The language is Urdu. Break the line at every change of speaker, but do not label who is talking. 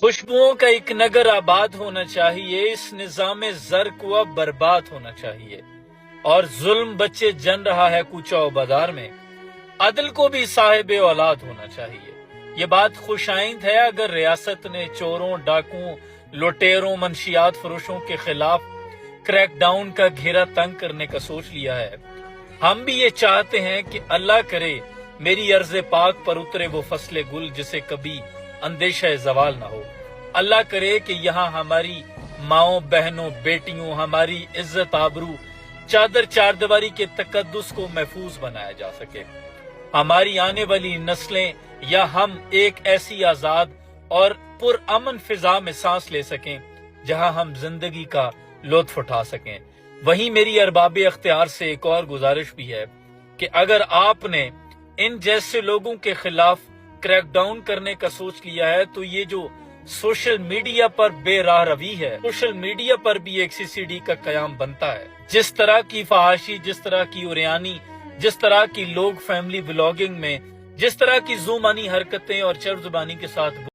خوشبوؤں کا ایک نگر آباد ہونا چاہیے، اس نظام زر کو اب برباد ہونا چاہیے، اور ظلم بچے جن رہا ہے کوچہ و بازار میں، عدل کو بھی صاحب اولاد ہونا چاہیے۔ یہ بات خوش آئند ہے اگر ریاست نے چوروں، ڈاکوؤں، لوٹیروں، منشیات فروشوں کے خلاف کریک ڈاؤن کا گھیرا تنگ کرنے کا سوچ لیا ہے۔ ہم بھی یہ چاہتے ہیں کہ اللہ کرے میری ارض پاک پر اترے وہ فصل گل جسے کبھی اندیشہ زوال نہ ہو۔ اللہ کرے کہ یہاں ہماری ماؤں، بہنوں، بیٹیوں، ہماری عزت آبرو، چادر چاردیواری کے تقدس کو محفوظ بنایا جا سکے۔ ہماری آنے والی نسلیں یا ہم ایک ایسی آزاد اور پرامن فضا میں سانس لے سکیں جہاں ہم زندگی کا لطف اٹھا سکیں۔ وہیں میری ارباب اختیار سے ایک اور گزارش بھی ہے کہ اگر آپ نے ان جیسے لوگوں کے خلاف کریک ڈاؤن کرنے کا سوچ لیا ہے تو یہ جو سوشل میڈیا پر بے راہ روی ہے، سوشل میڈیا پر بھی ایک CCD کا قیام بنتا ہے۔ جس طرح کی فحاشی، جس طرح کی عریانی، جس طرح کی لوگ فیملی ولاگنگ میں، جس طرح کی زومانی حرکتیں اور چرب زبانی کے ساتھ